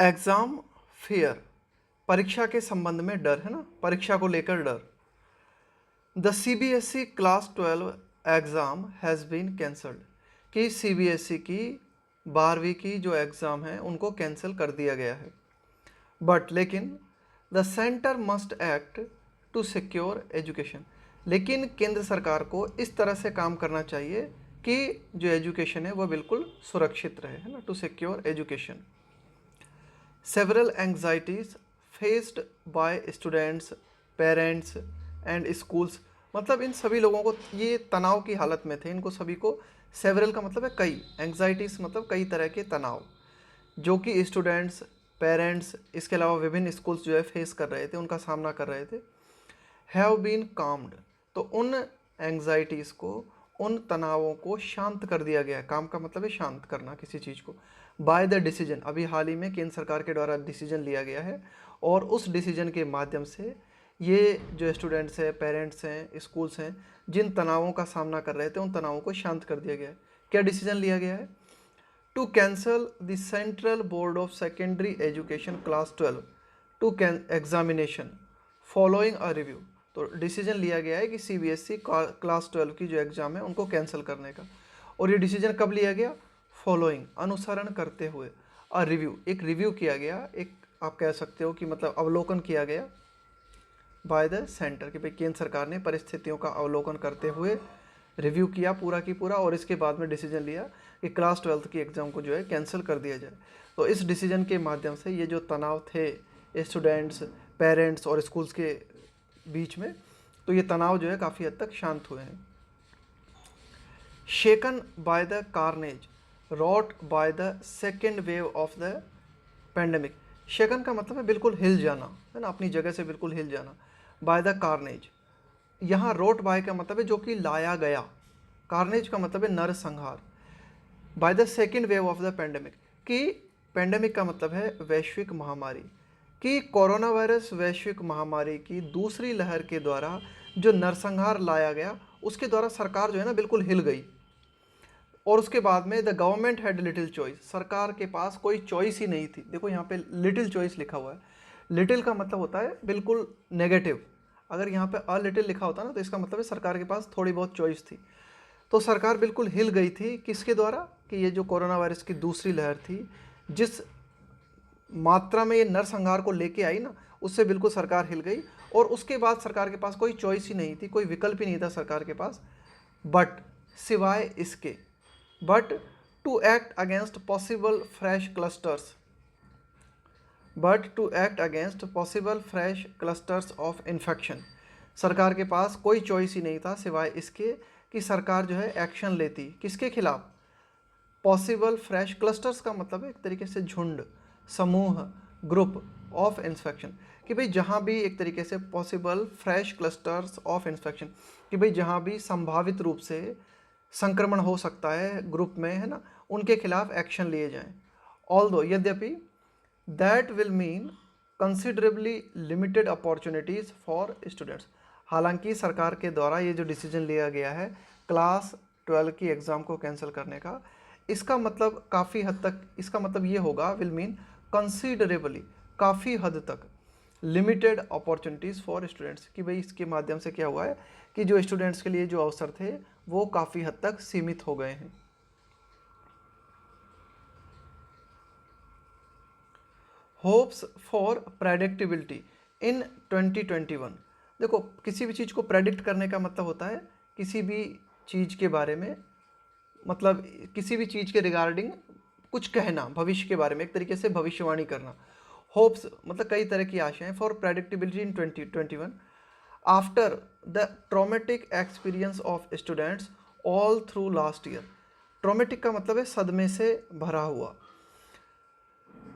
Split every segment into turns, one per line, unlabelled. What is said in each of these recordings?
Exam fair, परीक्षा के संबंध में डर है ना, परीक्षा को लेकर डर। The CBSE class 12 exam has been cancelled, कि सीबीएसई की 12वीं की जो एग्ज़ाम है उनको कैंसिल कर दिया गया है। बट लेकिन the centre must act to secure education, लेकिन केंद्र सरकार को इस तरह से काम करना चाहिए कि जो एजुकेशन है वह बिल्कुल सुरक्षित रहे, है ना, to secure education. Several anxieties faced by students, parents and schools, मतलब इन सभी लोगों को ये तनाव की हालत में थे, इनको सभी को, सेवरल का मतलब है कई, एंग्जाइटीज मतलब कई तरह के तनाव, जो कि स्टूडेंट्स, पेरेंट्स, इसके अलावा विभिन्न स्कूल्स जो है फेस कर रहे थे, उनका सामना कर रहे थे। हैव बीन काम्ड, तो उन एंग्जाइटीज़ को, उन तनावों को शांत कर दिया गया है। काम का मतलब है शांत करना किसी चीज़ को। बाय द डिसीजन, अभी हाल ही में केंद्र सरकार के द्वारा डिसीजन लिया गया है और उस डिसीजन के माध्यम से ये जो स्टूडेंट्स हैं, पेरेंट्स हैं, स्कूल्स हैं, जिन तनावों का सामना कर रहे थे उन तनावों को शांत कर दिया गया है। क्या डिसीजन लिया गया है? To cancel the central board of secondary education class 12 to examination following a review, तो डिसीजन लिया गया है कि सीबीएसई क्लास 12 की जो एग्ज़ाम है उनको कैंसिल करने का। और ये डिसीजन कब लिया गया? फॉलोइंग, अनुसरण करते हुए, अ रिव्यू, एक रिव्यू किया गया, एक आप कह सकते हो कि मतलब अवलोकन किया गया बाय द सेंटर, कि भाई केंद्र सरकार ने परिस्थितियों का अवलोकन करते हुए रिव्यू किया पूरा की पूरा और इसके बाद में डिसीजन लिया कि क्लास 12 की एग्ज़ाम को जो है कैंसिल कर दिया जाए। तो इस डिसीजन के माध्यम से ये जो तनाव थे स्टूडेंट्स, पेरेंट्स और स्कूल्स के बीच में, तो ये तनाव जो है काफ़ी हद तक शांत हुए हैं। Shaken by the carnage wrought by the second wave of the pandemic, shaken का मतलब है बिल्कुल हिल जाना, है ना, अपनी जगह से बिल्कुल हिल जाना। बाय द कार्नेज, यहाँ रोट बाय का मतलब है जो कि लाया गया, कार्नेज का मतलब है नरसंहार। Bye the second wave of the pandemic, कि पेंडेमिक का मतलब है वैश्विक महामारी, कि कोरोना वायरस वैश्विक महामारी की दूसरी लहर के द्वारा जो नरसंहार लाया गया उसके द्वारा सरकार जो है ना बिल्कुल हिल गई। और उसके बाद में the government had little choice, सरकार के पास कोई चॉइस ही नहीं थी। देखो यहाँ पे लिटिल चॉइस लिखा हुआ है, लिटिल का मतलब होता है बिल्कुल नेगेटिव, अगर यहाँ पे अ लिटिल लिखा होता ना तो इसका मतलब है सरकार के पास थोड़ी बहुत चॉइस थी। तो सरकार बिल्कुल हिल गई थी, किसके द्वारा? कि ये जो कोरोना वायरस की दूसरी लहर थी, जिस मात्रा में ये नरसंहार को लेके आई ना, उससे बिल्कुल सरकार हिल गई। और उसके बाद सरकार के पास कोई चॉइस ही नहीं थी, कोई विकल्प ही नहीं था सरकार के पास, बट, सिवाय इसके, but to act against possible fresh clusters, but to act against possible fresh clusters of infection, सरकार के पास कोई चॉइस ही नहीं था सिवाय इसके कि सरकार जो है एक्शन लेती, किसके खिलाफ? पॉसिबल फ्रेश, क्लस्टर्स का मतलब है एक तरीके से झुंड, समूह, ग्रुप ऑफ इन्फेक्शन, कि भाई जहाँ भी एक तरीके से possible fresh clusters of infection, कि भाई जहाँ भी संभावित रूप से संक्रमण हो सकता है ग्रुप में, है ना, उनके खिलाफ एक्शन लिए जाएं। ऑल्दो, यद्यपि, that will mean considerably limited opportunities for students, हालांकि सरकार के द्वारा ये जो डिसीजन लिया गया है क्लास 12 की एग्ज़ाम को कैंसिल करने का, इसका मतलब काफ़ी हद तक, इसका मतलब ये होगा, विल मीन कंसिडरेबली, काफ़ी हद तक, लिमिटेड अपॉर्चुनिटीज़ फॉर स्टूडेंट्स, कि भाई इसके माध्यम से क्या हुआ है कि जो स्टूडेंट्स के लिए जो अवसर थे वो काफ़ी हद तक सीमित हो गए हैं। होप्स फॉर प्रेडिक्टिबिलिटी इन 2021, देखो किसी भी चीज़ को प्रेडिक्ट करने का मतलब होता है किसी भी चीज़ के बारे में, मतलब किसी भी चीज़ के रिगार्डिंग कुछ कहना, भविष्य के बारे में, एक तरीके से भविष्यवाणी करना। होप्स मतलब कई तरह की आशाएं, for predictability in 2021 after the traumatic experience of students all through last year, traumatic का मतलब है सदमे से भरा हुआ,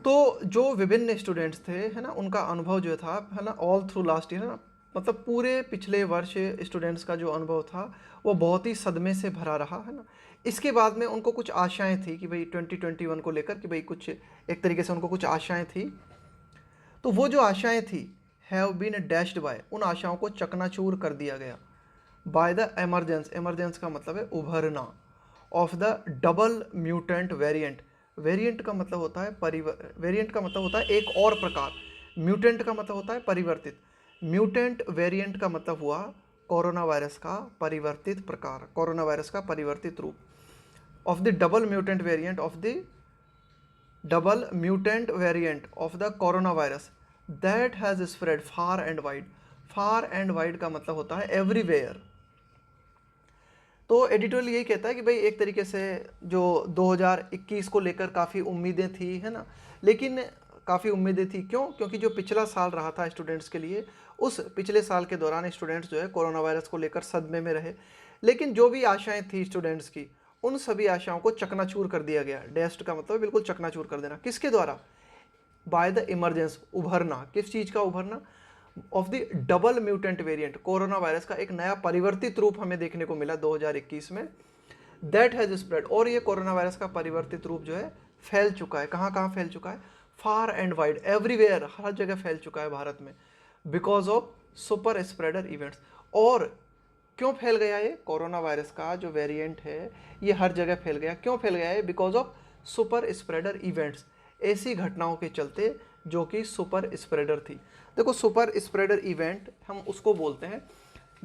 तो जो विभिन्न स्टूडेंट्स थे, है ना, उनका अनुभव जो था, है ना, ऑल थ्रू लास्ट ईयर, है ना, मतलब पूरे पिछले वर्ष स्टूडेंट्स का जो अनुभव था वो बहुत ही सदमे से भरा रहा, है ना। इसके बाद में उनको कुछ आशाएं थी कि भाई 2021 को लेकर, कि भाई कुछ एक तरीके से उनको कुछ आशाएं थी, तो वो जो आशाएं थी हैव बीन डैश्ड बाय, उन आशाओं को चकनाचूर कर दिया गया बाय द एमरजेंस, एमरजेंस का मतलब है उभरना, of the double mutant variant, variant का मतलब होता है वेरिएंट का मतलब होता है एक और प्रकार। म्यूटेंट का मतलब होता है परिवर्तित। म्यूटेंट वेरिएंट का मतलब हुआ कोरोना वायरस का परिवर्तित प्रकार, कोरोना वायरस का परिवर्तित रूप। Of the double mutant variant of the double mutant variant of the corona virus that has spread far and wide. Far and wide का मतलब होता है एवरीवेयर। तो एडिटोरियल यही कहता है कि भाई एक तरीके से जो 2021 को लेकर काफ़ी उम्मीदें थी, है ना, लेकिन काफ़ी उम्मीदें थी क्यों? क्योंकि जो पिछला साल रहा था स्टूडेंट्स के लिए, उस पिछले साल के दौरान स्टूडेंट्स जो है कोरोना वायरस को लेकर सदमे में रहे। लेकिन जो भी आशाएं थी स्टूडेंट्स की, उन सभी आशाओं को चकनाचूर कर दिया गया। डेस्ट का मतलब बिल्कुल चकनाचूर कर देना। किसके द्वारा? बाय द इमरजेंस, उभरना। किस चीज़ का उभरना? Of the double mutant variant, corona virus का एक नया परिवर्तित रूप हमें देखने को मिला 2021 में। दैट हैज स्प्रेड, और ये कोरोना वायरस का परिवर्तित रूप जो है फैल चुका है। कहाँ कहाँ फैल चुका है? फार एंड वाइड, एवरीवेयर, हर जगह फैल चुका है भारत में, because of super spreader events. और क्यों फैल गया ये कोरोना वायरस का जो वेरिएंट है, ये हर जगह फैल गया? क्यों फैल गया है? Because of super spreader events, ऐसी घटनाओं के चलते जो कि सुपर स्प्रेडर थी। देखो, सुपर स्प्रेडर इवेंट हम उसको बोलते हैं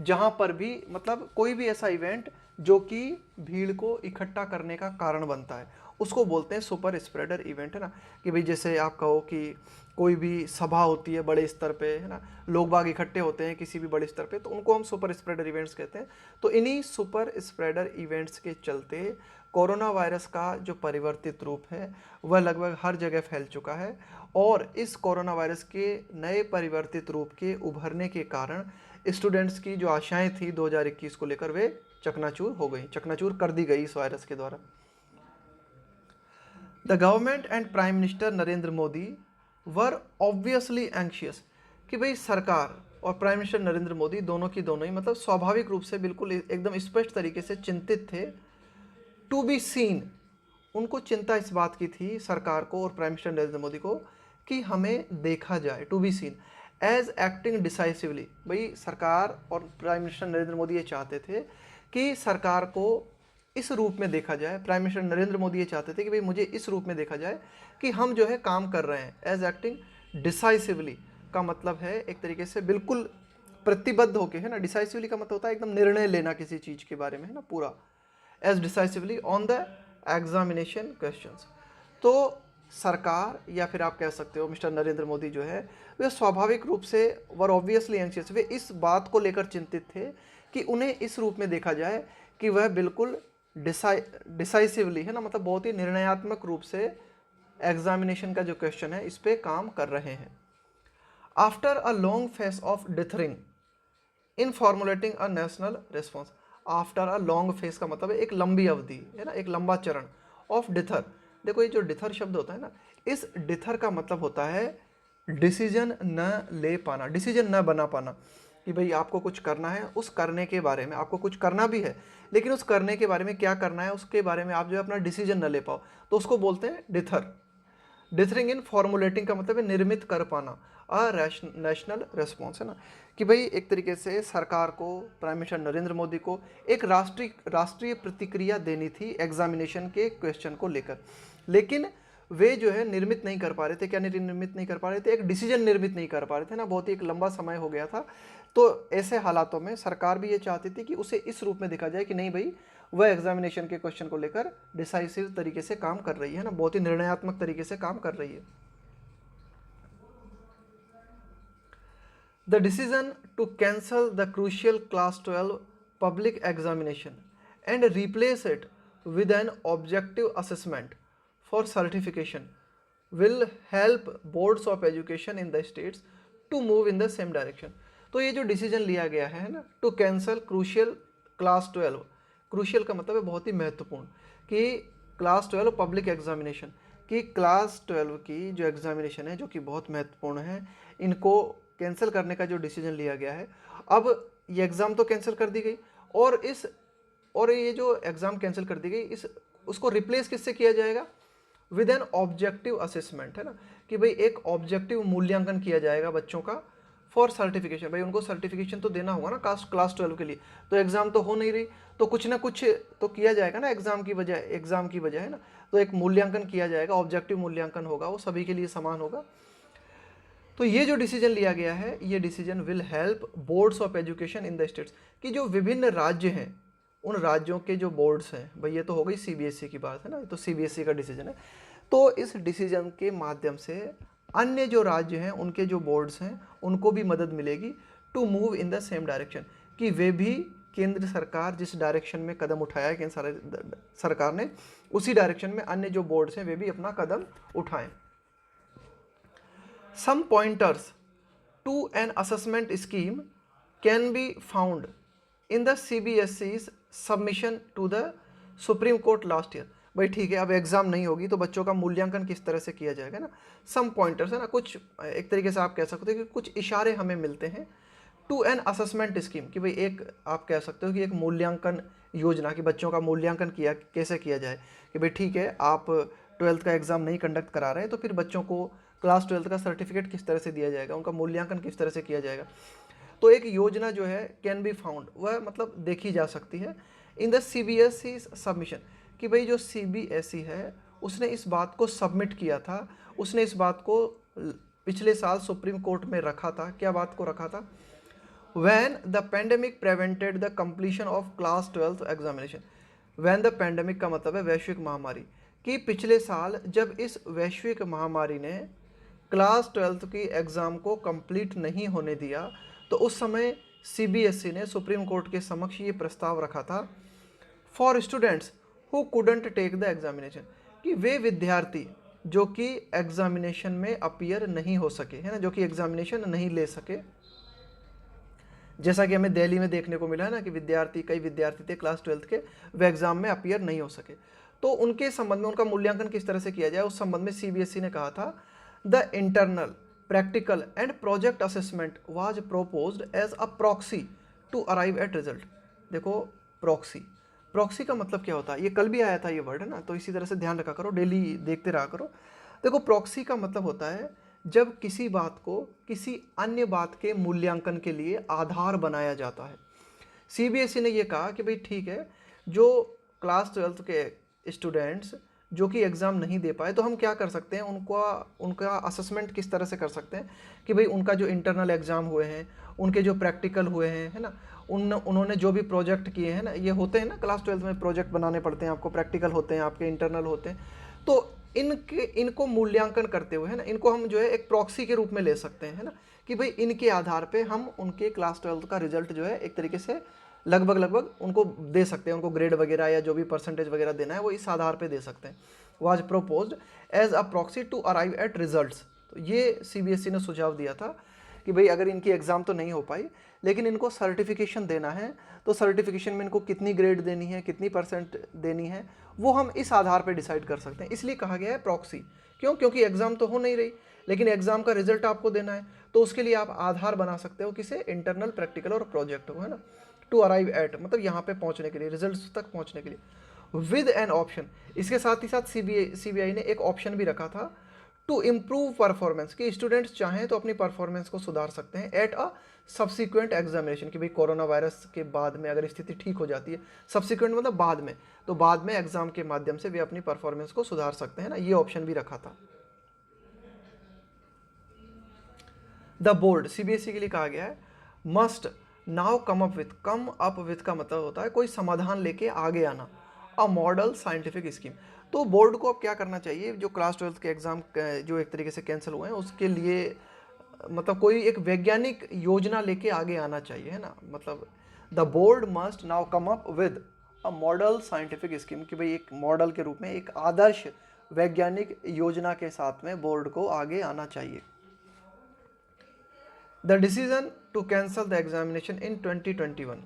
जहाँ पर भी, मतलब कोई भी ऐसा इवेंट जो कि भीड़ को इकट्ठा करने का कारण बनता है, उसको बोलते हैं सुपर स्प्रेडर इवेंट, है ना। कि भाई जैसे आप कहो कि कोई भी सभा होती है बड़े स्तर पे, है ना, लोग बाग इकट्ठे होते हैं किसी भी बड़े स्तर पे, तो उनको हम सुपर स्प्रेडर इवेंट्स कहते हैं। तो इन्हीं सुपर स्प्रेडर इवेंट्स के चलते कोरोना वायरस का जो परिवर्तित रूप है वह लगभग हर जगह फैल चुका है। और इस कोरोना वायरस के नए परिवर्तित रूप के उभरने के कारण स्टूडेंट्स की जो आशाएं थी 2021 को लेकर, वे चकनाचूर हो गई, चकनाचूर कर दी गई इस वायरस के द्वारा। The government and prime minister Narendra Modi were obviously anxious, कि भाई सरकार और प्राइम मिनिस्टर नरेंद्र मोदी दोनों की दोनों ही मतलब स्वाभाविक रूप से बिल्कुल एकदम स्पष्ट तरीके से चिंतित थे। टू बी सीन, उनको चिंता इस बात की थी सरकार को और प्राइम मिनिस्टर नरेंद्र मोदी को कि हमें देखा जाए। To be seen as acting decisively, भाई सरकार और प्राइम मिनिस्टर नरेंद्र मोदी ये चाहते थे कि सरकार को इस रूप में देखा जाए। प्राइम मिनिस्टर नरेंद्र मोदी ये चाहते थे कि भाई मुझे इस रूप में देखा जाए कि हम जो है काम कर रहे हैं। एज एक्टिंग डिसाइसिवली का मतलब है एक तरीके से बिल्कुल प्रतिबद्ध होके, है ना। डिसाइसिवली का मतलब होता है एकदम निर्णय लेना किसी चीज़ के बारे में, है ना, पूरा। As decisively on the examination questions. तो सरकार, या फिर आप कह सकते हो मिस्टर नरेंद्र मोदी जो है, वे स्वाभाविक रूप से वर ऑब्वियसली एंशियस, वे इस बात को लेकर चिंतित थे कि उन्हें इस रूप में देखा जाए कि वह बिल्कुल डिसाइसिवली, है ना, मतलब बहुत ही निर्णयात्मक रूप से एग्जामिनेशन का जो क्वेश्चन है इस पे काम कर रहे हैं। After a long phase of dithering in formulating a national response. After a long phase का मतलब है एक लंबी अवधि, है ना, एक लंबा चरण। ऑफ डिथर, देखो ये जो डिथर शब्द होता है ना, इस डिथर का मतलब होता है डिसीजन न ले पाना, डिसीजन न बना पाना। कि भाई आपको कुछ करना है, उस करने के बारे में आपको कुछ करना भी है, लेकिन उस करने के बारे में क्या करना है उसके बारे में आप जो है अपना डिसीजन न ले पाओ, तो उसको बोलते हैं डिथर। डिथरिंग इन फॉर्मुलेटिंग का मतलब है निर्मित कर पाना। नेशनल रेस्पॉन्स, है ना, कि भाई एक तरीके से सरकार को, प्राइम मिनिस्टर नरेंद्र मोदी को एक राष्ट्रीय प्रतिक्रिया देनी थी एग्जामिनेशन के क्वेश्चन को लेकर, लेकिन वे जो है निर्मित नहीं कर पा रहे थे। क्या निर्मित नहीं कर पा रहे थे? एक डिसीजन निर्मित नहीं कर पा रहे थे ना, बहुत ही एक लंबा समय हो गया था। तो ऐसे हालातों में सरकार भी ये चाहती थी कि उसे इस रूप में देखा जाए कि नहीं भाई, वह एग्जामिनेशन के क्वेश्चन को लेकर डिसाइसिव तरीके से काम कर रही है ना, बहुत ही निर्णयात्मक तरीके से काम कर रही है। The decision to cancel the crucial class 12 public examination and replace it with an objective assessment for certification will help boards of education in the states to move in the same direction. तो ये जो decision लिया गया है ना, to cancel crucial class 12, crucial का मतलब है बहुत ही महत्वपूर्ण, कि क्लास 12 पब्लिक एग्जामिनेशन, कि क्लास 12 की जो एग्जामिनेशन है जो कि बहुत महत्वपूर्ण है, इनको कैंसिल करने का जो डिसीजन लिया गया है। अब ये एग्ज़ाम तो कैंसिल कर दी गई, और ये जो एग्ज़ाम कैंसिल कर दी गई, इस उसको रिप्लेस किससे किया जाएगा? विद एन ऑब्जेक्टिव असेसमेंट, है ना, कि भाई एक ऑब्जेक्टिव मूल्यांकन किया जाएगा बच्चों का फॉर सर्टिफिकेशन, भाई उनको सर्टिफिकेशन तो देना होगा ना क्लास 12 के लिए, तो एग्ज़ाम तो हो नहीं रही, तो कुछ ना कुछ तो किया जाएगा ना एग्ज़ाम की बजाय, है ना, तो एक मूल्यांकन किया जाएगा, ऑब्जेक्टिव मूल्यांकन होगा, वो सभी के लिए समान होगा। तो ये जो डिसीजन लिया गया है, ये decision will help boards of education in the states, कि जो विभिन्न राज्य हैं उन राज्यों के जो बोर्ड्स हैं, भाई ये तो हो गई सीबीएसई की बात है ना, तो सीबीएसई का डिसीजन है, तो इस डिसीजन के माध्यम से अन्य जो राज्य हैं उनके जो बोर्ड्स हैं उनको भी मदद मिलेगी to move in the same direction, कि वे भी केंद्र सरकार जिस डायरेक्शन में कदम उठाया है केंद्र सरकार ने, उसी डायरेक्शन में अन्य जो बोर्ड्स हैं वे भी अपना कदम उठाएं। Some pointers to an assessment scheme can be found in the CBSE's submission to the Supreme Court last year। भाई ठीक है, अब एग्जाम नहीं होगी तो बच्चों का मूल्यांकन किस तरह से किया जाएगा ना, सम पॉइंटर्स है ना, कुछ एक तरीके से आप कह सकते हो कि कुछ इशारे हमें मिलते हैं टू एन असेसमेंट स्कीम, कि भाई एक आप कह सकते हो कि एक मूल्यांकन योजना, कि बच्चों का मूल्यांकन कैसे किया जाए, कि भाई ठीक है आप 12th का एग्ज़ाम नहीं कंडक्ट करा रहे हैं, तो फिर बच्चों को क्लास 12th का सर्टिफिकेट किस तरह से दिया जाएगा, उनका मूल्यांकन किस तरह से किया जाएगा। तो एक योजना जो है कैन बी फाउंड, वह मतलब देखी जा सकती है इन द सीबीएसई सबमिशन, कि भाई जो सीबीएसई है उसने इस बात को सबमिट किया था, उसने इस बात को पिछले साल सुप्रीम कोर्ट में रखा था। क्या बात को रखा था? When the pandemic prevented the completion of class 12th examination, when the pandemic का मतलब है वैश्विक महामारी, कि पिछले साल जब इस वैश्विक महामारी ने क्लास 12th की एग्ज़ाम को कंप्लीट नहीं होने दिया, तो उस समय सीबीएसई ने सुप्रीम कोर्ट के समक्ष ये प्रस्ताव रखा था for students who couldn't take the examination, कि वे विद्यार्थी जो कि एग्जामिनेशन में अपीयर नहीं हो सके, है ना, जो कि एग्जामिनेशन नहीं ले सके, जैसा कि हमें दिल्ली में देखने को मिला है ना, कि कई विद्यार्थी थे क्लास 12th के, वे एग्जाम में अपीयर नहीं हो सके, तो उनके संबंध में उनका मूल्यांकन किस तरह से किया जाए, उस संबंध में सीबीएसई ने कहा था the internal practical and project assessment was proposed as a proxy to arrive at result. देखो प्रॉक्सी का मतलब क्या होता है, ये कल भी आया था ये वर्ड, है ना, तो इसी तरह से ध्यान रखा करो, डेली देखते रहा करो। देखो प्रॉक्सी का मतलब होता है जब किसी बात को किसी अन्य बात के मूल्यांकन के लिए आधार बनाया जाता है। सीबीएसई ने ये कहा कि भाई ठीक है, जो क्लास 12th के स्टूडेंट्स जो कि एग्ज़ाम नहीं दे पाए, तो हम क्या कर सकते हैं, उनका असेसमेंट किस तरह से कर सकते हैं, कि भाई उनका जो इंटरनल एग्ज़ाम हुए हैं, उनके जो प्रैक्टिकल हुए हैं, है ना, उन्होंने जो भी प्रोजेक्ट किए हैं ना, ये होते हैं ना क्लास 12th में प्रोजेक्ट बनाने पड़ते हैं आपको, प्रैक्टिकल होते हैं आपके, इंटरनल होते हैं, तो इनको मूल्यांकन करते हुए, है ना, इनको हम जो है एक प्रॉक्सी के रूप में ले सकते हैं, है ना, कि भाई इनके आधार पे हम उनके क्लास 12th का रिजल्ट जो है एक तरीके से लगभग उनको दे सकते हैं, उनको ग्रेड वगैरह या जो भी परसेंटेज वगैरह देना है वो इस आधार पे दे सकते हैं। Was proposed as a proxy to arrive at results, तो ये सीबीएसई ने सुझाव दिया था कि भाई अगर इनकी एग्ज़ाम तो नहीं हो पाई, लेकिन इनको सर्टिफिकेशन देना है, तो सर्टिफिकेशन में इनको कितनी ग्रेड देनी है, कितनी परसेंट देनी है, वो हम इस आधार पर डिसाइड कर सकते हैं। इसलिए कहा गया है प्रॉक्सी। क्यों? क्योंकि एग्ज़ाम तो हो नहीं रही, लेकिन एग्ज़ाम का रिजल्ट आपको देना है, तो उसके लिए आप आधार बना सकते हो किसे, इंटरनल, प्रैक्टिकल और प्रोजेक्ट को, है ना, टू अराइव एट मतलब यहाँ पे पहुँचने के लिए, रिजल्ट तक पहुँचने के लिए विद एन ऑप्शन। इसके साथ ही साथ सीबीआई ने एक ऑप्शन भी रखा था टू इम्प्रूव परफॉर्मेंस, कि स्टूडेंट्स चाहें तो अपनी परफॉर्मेंस को सुधार सकते हैं एट अ सब्सिक्वेंट एग्जामिनेशन, कि भाई कोरोना वायरस के बाद में अगर स्थिति ठीक हो जाती है, सब्सिक्वेंट मतलब बाद में, तो बाद में एग्जाम के माध्यम से वे अपनी परफॉर्मेंस को सुधार सकते हैं ना, ये ऑप्शन भी रखा था। द बोर्ड सीबीएसई के लिए कहा गया है must now come up with का मतलब होता है कोई समाधान लेके आगे आना, अ मॉडल साइंटिफिक स्कीम। तो बोर्ड को अब क्या करना चाहिए, जो क्लास 12th के एग्ज़ाम जो एक तरीके से कैंसिल हुए हैं उसके लिए मतलब कोई एक वैज्ञानिक योजना लेके आगे आना चाहिए, है ना, मतलब the board must now come up with a model scientific scheme, कि भाई एक मॉडल के रूप में एक आदर्श वैज्ञानिक योजना के साथ में बोर्ड को आगे आना चाहिए। The decision to cancel the examination in 2021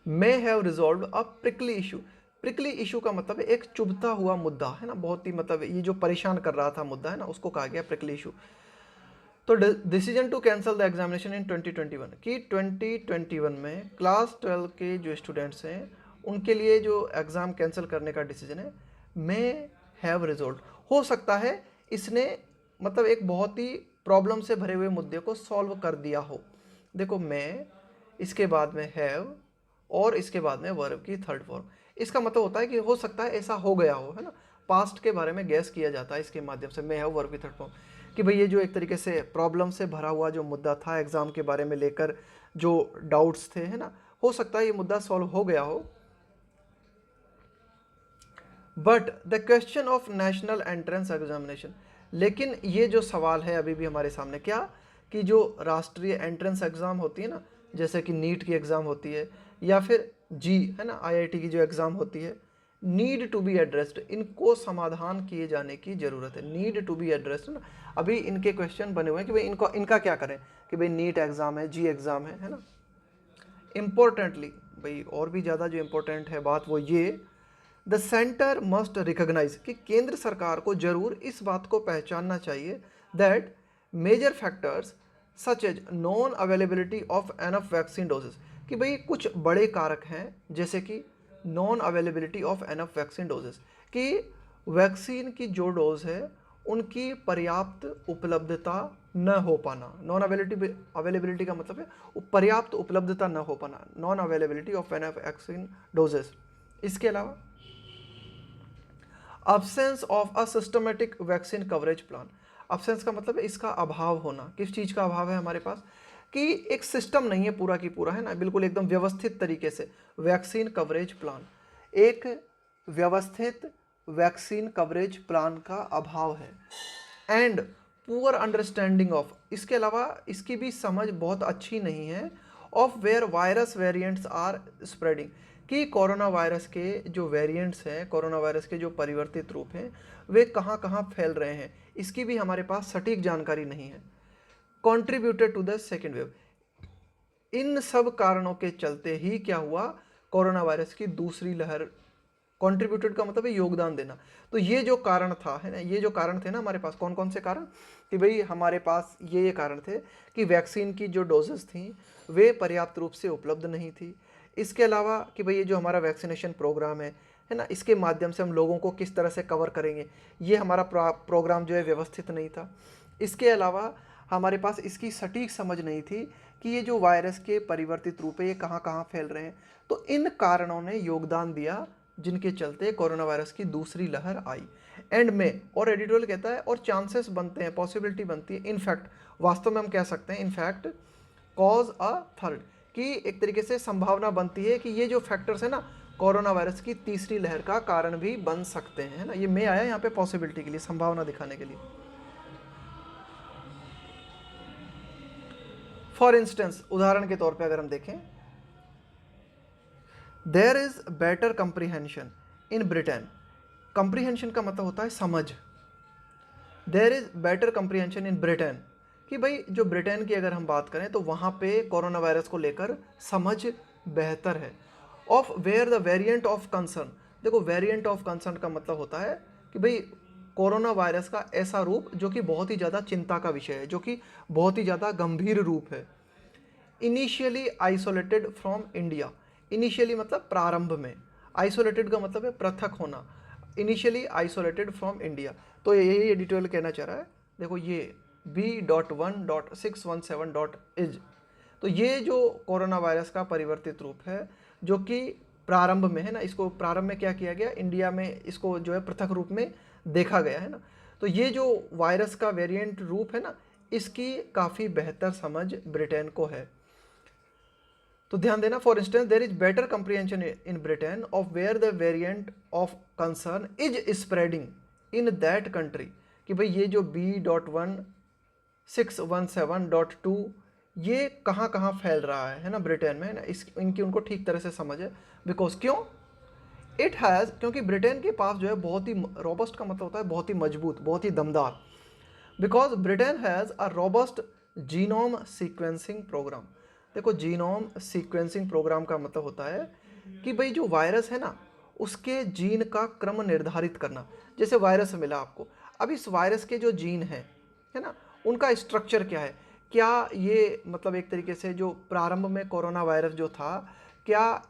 may have resolved a prickly issue। prickly issue का मतलब है एक चुभता हुआ मुद्दा, है ना, बहुत ही मतलब ये जो परेशान कर रहा था मुद्दा, है ना, उसको कहा गया prickly issue। तो decision to cancel the examination in 2021, कि 2021 में क्लास 12 के जो स्टूडेंट्स हैं उनके लिए जो एग्ज़ाम कैंसिल करने का डिसीजन है, मे हैव रिजोल्व, हो सकता है इसने मतलब एक बहुत ही प्रॉब्लम से भरे हुए मुद्दे को सॉल्व कर दिया हो। देखो मैं, इसके बाद में हैव और इसके बाद में वर्ब की थर्ड फॉर्म। इसका मतलब होता है कि हो सकता है ऐसा हो गया हो, है ना। पास्ट के बारे में गैस किया जाता है इसके माध्यम से, मैं हैव वर्ब की थर्ड फॉर्म, कि भाई ये जो एक तरीके से प्रॉब्लम से भरा हुआ जो मुद्दा था एग्जाम के बारे में लेकर, जो डाउट्स थे, है ना, हो सकता है ये मुद्दा सॉल्व हो गया हो। But the question of national entrance examination, लेकिन ये जो सवाल है अभी भी हमारे सामने, क्या कि जो राष्ट्रीय एंट्रेंस एग्ज़ाम होती है ना, जैसे कि नीट की एग्ज़ाम होती है या फिर जी, है ना, आईआईटी की जो एग्ज़ाम होती है, नीड टू बी एड्रेस्ड, इनको समाधान किए जाने की ज़रूरत है। नीड टू बी एड्रेस्ड ना, अभी इनके क्वेश्चन बने हुए हैं कि भाई इनको, इनका क्या करें, कि भाई नीट एग्ज़ाम है, जी एग्ज़ाम है ना। इम्पोर्टेंटली भाई, और भी ज़्यादा जो इम्पोर्टेंट है बात वो ये, द सेंटर मस्ट रिकॉग्नाइज, कि केंद्र सरकार को जरूर इस बात को पहचानना चाहिए that major factors such as non availability of enough vaccine doses, कि भाई कुछ बड़े कारक हैं जैसे कि non availability of enough vaccine doses, कि वैक्सीन की जो डोज है उनकी पर्याप्त उपलब्धता न हो पाना। नॉन अवेलेबिलिटी का मतलब है पर्याप्त उपलब्धता न हो पाना, non availability of enough vaccine doses. इसके अलावा absence of a systematic vaccine coverage plan, absence का मतलब है इसका अभाव होना। किस चीज़ का अभाव है हमारे पास, कि एक सिस्टम नहीं है पूरा की पूरा, है ना, बिल्कुल एकदम व्यवस्थित तरीके से वैक्सीन कवरेज प्लान, एक व्यवस्थित वैक्सीन कवरेज प्लान का अभाव है। एंड पुअर अंडरस्टैंडिंग ऑफ, इसके अलावा इसकी भी समझ बहुत अच्छी नहीं है, of where virus variants are spreading, कि कोरोना वायरस के जो वेरिएंट्स हैं, कोरोना वायरस के जो परिवर्तित रूप हैं, वे कहाँ कहाँ फैल रहे हैं, इसकी भी हमारे पास सटीक जानकारी नहीं है। Contributed to the second wave, इन सब कारणों के चलते ही क्या हुआ, कोरोना वायरस की दूसरी लहर, कंट्रीब्यूटेड का मतलब है योगदान देना। तो ये जो कारण था, है ना, ये जो कारण थे ना हमारे पास, कौन कौन से कारण, कि भाई हमारे पास ये कारण थे कि वैक्सीन की जो डोजेस थी वे पर्याप्त रूप से उपलब्ध नहीं थी। इसके अलावा कि भाई ये जो हमारा वैक्सीनेशन प्रोग्राम है ना, इसके माध्यम से हम लोगों को किस तरह से कवर करेंगे, ये हमारा प्रोग्राम जो है व्यवस्थित नहीं था। इसके अलावा हमारे पास इसकी सटीक समझ नहीं थी कि ये जो वायरस के परिवर्तित रूप है ये कहाँ कहाँ फैल रहे हैं। तो इन कारणों ने योगदान दिया जिनके चलते कोरोना वायरस की दूसरी लहर आई। एंड में, और एडिटोरियल कहता है, और चांसेस बनते हैं, पॉसिबिलिटी बनती है, इनफैक्ट वास्तव में हम कह सकते हैं, इनफैक्ट कॉज अ थर्ड, कि एक तरीके से संभावना बनती है कि ये जो फैक्टर्स है ना कोरोना वायरस की तीसरी लहर का कारण भी बन सकते हैं, है ना। ये मैं आया यहाँ पे पॉसिबिलिटी के लिए, संभावना दिखाने के लिए। फॉर इंस्टेंस, उदाहरण के तौर पे अगर हम देखें, there is better comprehension in Britain, comprehension का मतलब होता है समझ, there is better comprehension in Britain, कि भाई जो ब्रिटेन की अगर हम बात करें तो वहाँ पे कोरोना वायरस को लेकर समझ बेहतर है। Of where the variant of concern, देखो वेरिएंट ऑफ कंसर्न का मतलब होता है कि भाई कोरोना वायरस का ऐसा रूप जो कि बहुत ही ज़्यादा चिंता का विषय है, जो कि बहुत ही ज़्यादा गंभीर रूप है। Initially isolated from India, initially मतलब प्रारंभ में, आइसोलेटेड का मतलब है पृथक होना, इनिशियली आइसोलेटेड फ्रॉम इंडिया। तो यही एडिटोरियल कहना चाह रहा है। देखो ये B.1.617.is, तो ये जो कोरोना वायरस का परिवर्तित रूप है जो कि प्रारंभ में, है ना, इसको प्रारंभ में क्या किया गया, इंडिया में इसको जो है पृथक रूप में देखा गया, है ना। तो ये जो वायरस का वेरिएंट रूप है ना, इसकी काफ़ी बेहतर समझ ब्रिटेन को है। तो ध्यान देना, for instance there is better comprehension in Britain of where the variant of concern is spreading in that country, कि भाई ये जो B.1.617.2 ये कहाँ कहाँ फैल रहा है ना ब्रिटेन में, है ना, इस इनकी उनको ठीक तरह से समझ है। बिकॉज क्यों, इट हैज़, क्योंकि ब्रिटेन के पास जो है बहुत ही रोबस्ट का मतलब होता है बहुत ही मजबूत, बहुत ही दमदार, because Britain has a robust genome sequencing program. देखो जीनोम सीक्वेंसिंग प्रोग्राम का मतलब होता है कि भाई जो वायरस है ना उसके जीन का क्रम निर्धारित करना। जैसे वायरस मिला आपको, अब इस वायरस के जो जीन हैं, है ना, उनका स्ट्रक्चर क्या है, क्या ये मतलब एक तरीके से जो प्रारंभ में कोरोना वायरस जो था, क्या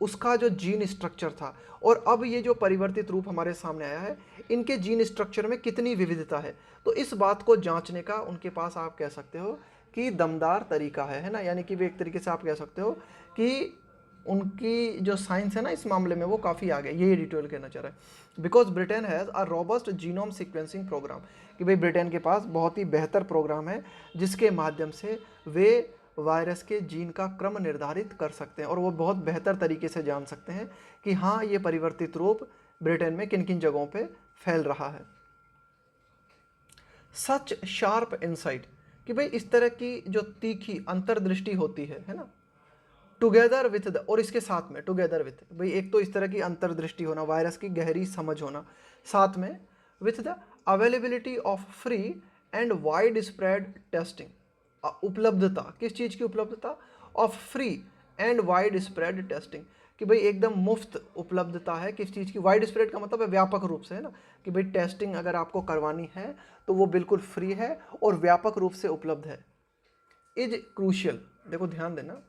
उसका जो जीन स्ट्रक्चर था और अब ये जो परिवर्तित रूप हमारे सामने आया है, इनके जीन स्ट्रक्चर में कितनी विविधता है। तो इस बात को जांचने का उनके पास आप कह सकते हो कि दमदार तरीका है ना। यानी कि वे एक तरीके से आप कह सकते हो कि उनकी जो साइंस है ना इस मामले में वो काफ़ी आगे, ये एडिटोरियल कहना चाह रहा है। Because Britain has a robust genome sequencing program, कि भाई ब्रिटेन के पास बहुत ही बेहतर प्रोग्राम है जिसके माध्यम से वे वायरस के जीन का क्रम निर्धारित कर सकते हैं और वो बहुत बेहतर तरीके से जान सकते हैं कि हाँ ये परिवर्तित रूप ब्रिटेन में किन किन जगहों पे फैल रहा है। सच शार्प इंसाइट, कि भाई इस तरह की जो तीखी अंतर्दृष्टि होती है ना, टुगेदर विथ द, और इसके साथ में टुगेदर विथ, भाई एक तो इस तरह की अंतर्दृष्टि होना, वायरस की गहरी समझ होना, साथ में with the availability of free and wide spread testing, उपलब्धता, किस चीज़ की उपलब्धता, of free and wide spread testing, कि भाई एकदम मुफ्त उपलब्धता है किस चीज़ की, वाइड स्प्रेड का मतलब है व्यापक रूप से, है ना, कि भाई टेस्टिंग अगर आपको करवानी है तो वो बिल्कुल फ्री है और व्यापक रूप से उपलब्ध है। इज क्रूशियल, देखो ध्यान देना,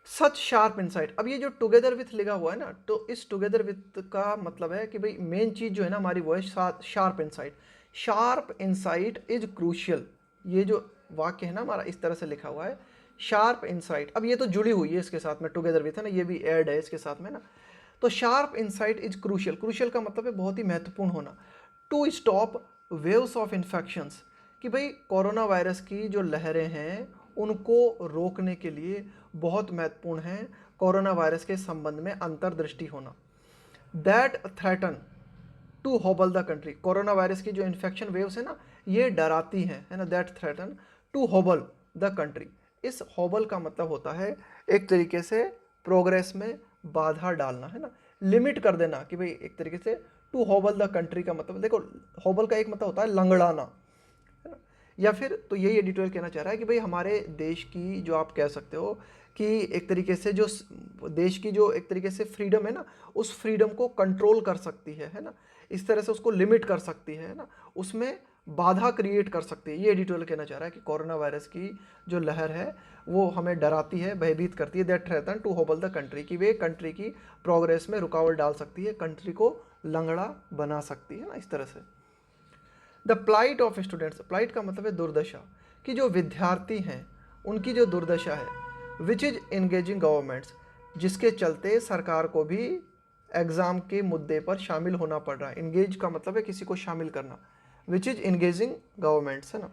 सच शार्प इंसाइट। अब ये जो टुगेदर विथ लिखा हुआ है ना, तो इस टुगेदर विथ का मतलब है कि भाई मेन चीज़ जो है ना हमारी वो है sharp insight. Sharp insight is crucial, ये जो वाक्य है ना हमारा इस तरह से लिखा हुआ है, शार्प इंसाइट। अब ये तो जुड़ी हुई है इसके साथ में, टुगेदर विथ है ना, ये भी ऐड है इसके साथ में ना। तो sharp insight is crucial, crucial का मतलब है बहुत ही महत्वपूर्ण होना। To stop waves of infections, कि भाई कोरोना वायरस की जो लहरें हैं उनको रोकने के लिए बहुत महत्वपूर्ण है कोरोना वायरस के संबंध में अंतर्दृष्टि होना। That threaten to hobble the country, corona virus की जो इन्फेक्शन वेव्स है ना ये डराती हैं, है ना, that threaten to hobble the country. इस हॉबल का मतलब होता है एक तरीके से प्रोग्रेस में बाधा डालना, है ना, लिमिट कर देना, कि भाई एक तरीके से टू हॉबल द कंट्री का मतलब देखो, हॉबल का एक मतलब होता है लंगड़ाना, है ना, या फिर तो यही एडिटोरियल कहना चाह रहा है कि भाई हमारे देश की जो आप कह सकते हो कि एक तरीके से जो देश की जो एक तरीके से फ्रीडम है ना, उस फ्रीडम को कंट्रोल कर सकती है ना, इस तरह से उसको लिमिट कर सकती है ना, उसमें बाधा क्रिएट कर सकती है। ये एडिटोरियल कहना चाह रहा है कि कोरोना वायरस की जो लहर है वो हमें डराती है, भयभीत करती है, that threaten to hobble the country, कि वे कंट्री की प्रोग्रेस में रुकावट डाल सकती है, कंट्री को लंगड़ा बना सकती है ना, इस तरह से। The plight of students, plight का मतलब है दुर्दशा, कि जो विद्यार्थी हैं उनकी जो दुर्दशा है, विच इज इंगेजिंग गवर्नमेंट्स, जिसके चलते सरकार को भी एग्ज़ाम के मुद्दे पर शामिल होना पड़ रहा है। इंगेज का मतलब है किसी को शामिल करना, विच इज इंगेजिंग गवर्नमेंट्स, है ना,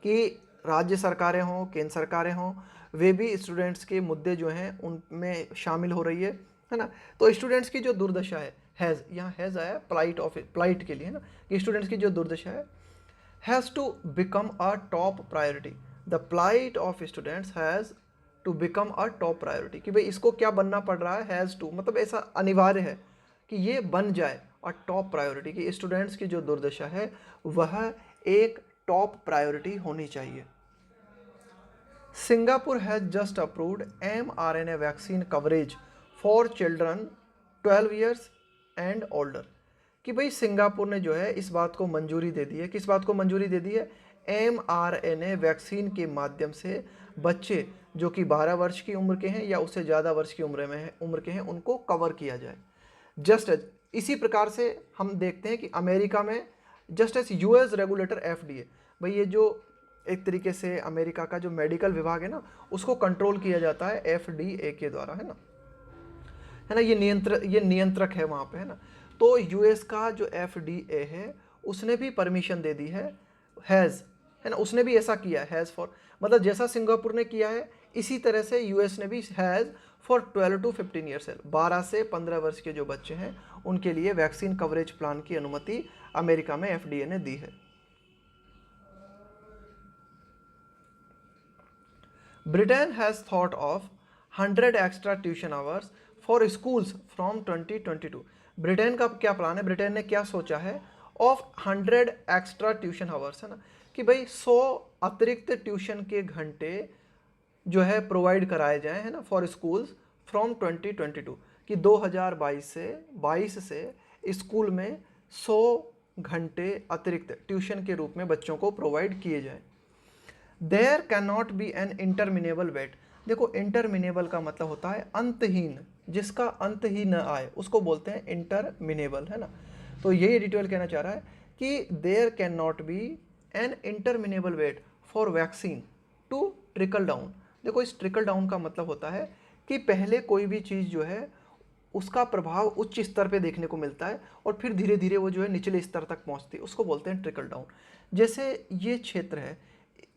कि राज्य सरकारें हों केंद्र सरकारें हों वे भी स्टूडेंट्स के मुद्दे जो हैं उनमें शामिल हो रही है ना। तो स्टूडेंट्स की जो दुर्दशा है, हैज़, यहाँ हैज़ आया प्लाइट ऑफ, प्लाइट के लिए, है ना, कि स्टूडेंट्स की जो दुर्दशा है, has to become a top priority, the plight of students has to become a top priority, कि भाई इसको क्या बनना पड़ रहा है, हैज़ टू मतलब ऐसा अनिवार्य है कि ये बन जाए और टॉप प्रायोरिटी, कि स्टूडेंट्स की जो दुर्दशा है वह एक टॉप प्रायोरिटी होनी चाहिए। Singapore has just approved mRNA vaccine coverage for children 12 years and older, कि भाई सिंगापुर ने जो है इस बात को मंजूरी दे दी है, किस बात को मंजूरी दे दी है, mRNA वैक्सीन के माध्यम से बच्चे जो कि 12 वर्ष की उम्र के हैं या उससे ज़्यादा वर्ष की उम्र के हैं उनको कवर किया जाए। जस्ट एज, इसी प्रकार से हम देखते हैं कि अमेरिका में just as US regulator FDA, भाई ये जो एक तरीके से अमेरिका का जो मेडिकल विभाग है ना उसको कंट्रोल किया जाता है FDA के द्वारा, है ना, ये नियंत्रक है वहाँ पे, है ना। तो यूएस का जो FDA है उसने भी परमिशन दे दी है, हैज़, है ना, उसने भी ऐसा किया है, हैज़ फॉर, मतलब जैसा सिंगापुर ने किया है इसी तरह से यूएस ने भी हैज़ फॉर 12 to 15 ईयर्स, 12 से 15 वर्ष के जो बच्चे हैं उनके लिए वैक्सीन कवरेज प्लान की अनुमति अमेरिका में FDA ने दी है। Britain has thought of 100 extra tuition hours for schools from 2022। Britain का क्या प्लान है, ब्रिटेन ने क्या सोचा है, ऑफ 100 एक्स्ट्रा ट्यूशन आवर्स, है ना, कि भाई 100 अतिरिक्त ट्यूशन के घंटे जो है प्रोवाइड कराए जाएं, है ना, फॉर स्कूल्स फ्रॉम 2022, कि 2022 से स्कूल में 100 घंटे अतिरिक्त ट्यूशन के रूप में बच्चों को प्रोवाइड किए जाएं। There can not be an interminable wait, देखो इंटरमिनेबल का मतलब होता है अंतहीन, जिसका अंत ही न आए उसको बोलते हैं इंटरमिनेबल, है ना। तो यही एडिटोरियल कहना चाह रहा है कि there can not be an interminable wait for vaccine to trickle down. देखो इस ट्रिकल डाउन का मतलब होता है कि पहले कोई भी चीज़ जो है उसका प्रभाव उच्च स्तर पे देखने को मिलता है और फिर धीरे धीरे वो जो है निचले स्तर तक पहुंचती है, उसको बोलते हैं ट्रिकल डाउन। जैसे ये क्षेत्र है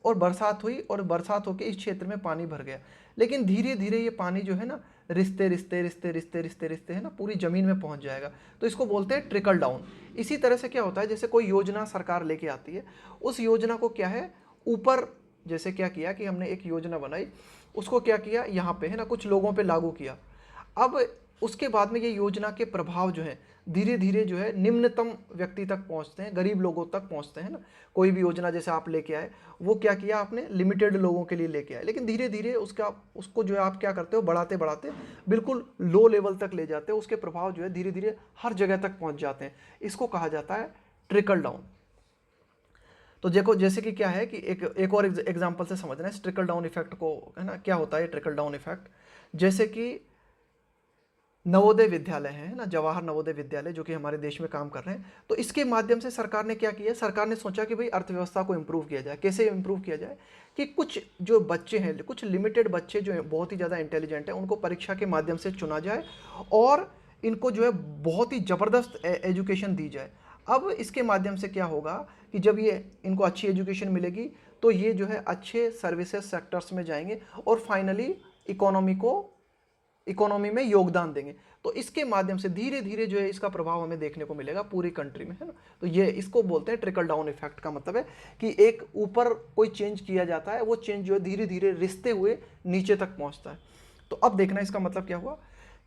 और बरसात हुई और बरसात होकर इस क्षेत्र में पानी भर गया, लेकिन धीरे धीरे ये पानी जो है ना रिश्ते रिश्ते रिश्ते रिश्ते रिश्ते रिश्ते है ना पूरी ज़मीन में पहुंच जाएगा, तो इसको बोलते हैं ट्रिकल डाउन। इसी तरह से क्या होता है, जैसे कोई योजना सरकार लेके आती है, उस योजना को क्या है ऊपर, जैसे क्या किया कि हमने एक योजना बनाई, उसको क्या किया यहाँ पे है ना कुछ लोगों पे लागू किया। अब उसके बाद में ये योजना के प्रभाव जो है धीरे धीरे जो है निम्नतम व्यक्ति तक पहुंचते हैं, गरीब लोगों तक पहुंचते हैं ना। कोई भी योजना जैसे आप लेके आए, वो क्या किया आपने लिमिटेड लोगों के लिए लेके आए, लेकिन धीरे धीरे उसको जो है आप क्या करते हो बढ़ाते बढ़ाते बिल्कुल लो लेवल तक ले जाते हो, उसके प्रभाव जो है धीरे धीरे हर जगह तक पहुंच जाते हैं। इसको कहा जाता है ट्रिकल डाउन। तो देखो जैसे कि क्या है कि एक और एग्जांपल से समझना है इस ट्रिकल डाउन इफेक्ट को, है ना। क्या होता है ट्रिकल डाउन इफेक्ट, जैसे कि नवोदय विद्यालय है ना, जवाहर नवोदय विद्यालय जो कि हमारे देश में काम कर रहे हैं, तो इसके माध्यम से सरकार ने क्या किया, सरकार ने सोचा कि भाई अर्थव्यवस्था को इम्प्रूव किया जाए। कैसे इम्प्रूव किया जाए कि कुछ जो बच्चे हैं, कुछ लिमिटेड बच्चे जो हैं बहुत ही ज़्यादा इंटेलिजेंट हैं, उनको परीक्षा के माध्यम से चुना जाए और इनको जो है बहुत ही ज़बरदस्त एजुकेशन दी जाए। अब इसके माध्यम से क्या होगा कि जब ये इनको अच्छी एजुकेशन मिलेगी तो ये जो है अच्छे सर्विसेज सेक्टर्स में जाएंगे और फाइनली इकोनॉमी में योगदान देंगे। तो इसके माध्यम से धीरे धीरे जो है इसका प्रभाव हमें देखने को मिलेगा पूरी कंट्री में, है ना। तो ये इसको बोलते हैं ट्रिकल डाउन इफेक्ट। का मतलब है कि एक ऊपर कोई चेंज किया जाता है, वो चेंज जो है धीरे धीरे रिश्ते हुए नीचे तक पहुंचता है। तो अब देखना इसका मतलब क्या हुआ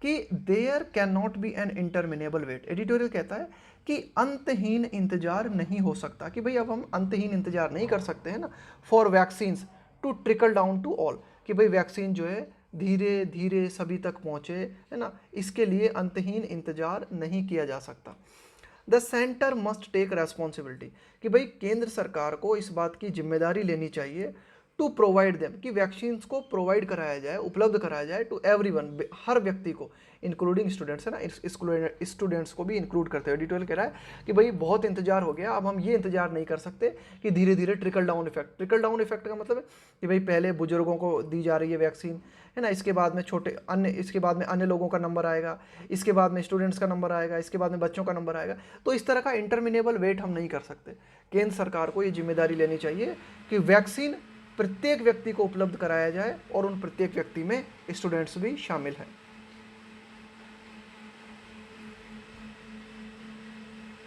कि there can not be an interminable wait. Editorial कहता है कि अंतहीन इंतजार नहीं हो सकता, कि भाई अब हम अंतहीन इंतजार नहीं कर सकते हैं ना for vaccines to trickle down to all, कि भाई वैक्सीन जो है धीरे धीरे सभी तक पहुँचे, है ना। इसके लिए अंतहीन इंतजार नहीं किया जा सकता। The centre must take responsibility, कि भाई केंद्र सरकार को इस बात की जिम्मेदारी लेनी चाहिए टू प्रोवाइड देम, कि वैक्सीन्स को प्रोवाइड कराया जाए, उपलब्ध कराया जाए टू एवरीवन, हर व्यक्ति को, इंक्लूडिंग स्टूडेंट्स, है ना। स्टूडेंट्स को भी इंक्लूड करते हुए एडिटोरियल कह रहा है कि भाई बहुत इंतजार हो गया, अब हम ये इंतजार नहीं कर सकते कि धीरे धीरे trickle down effect. Trickle down effect का मतलब है कि भाई पहले बुजुर्गों को दी जा रही है वैक्सीन, है ना, इसके बाद में इसके बाद में अन्य लोगों का नंबर आएगा, इसके बाद में स्टूडेंट्स का नंबर आएगा, इसके बाद में बच्चों का नंबर आएगा। तो इस तरह का इंटरमिनेबल वेट हम नहीं कर सकते। केंद्र सरकार को ये जिम्मेदारी लेनी चाहिए कि वैक्सीन प्रत्येक व्यक्ति को उपलब्ध कराया जाए और उन प्रत्येक व्यक्ति में स्टूडेंट्स भी शामिल हैं।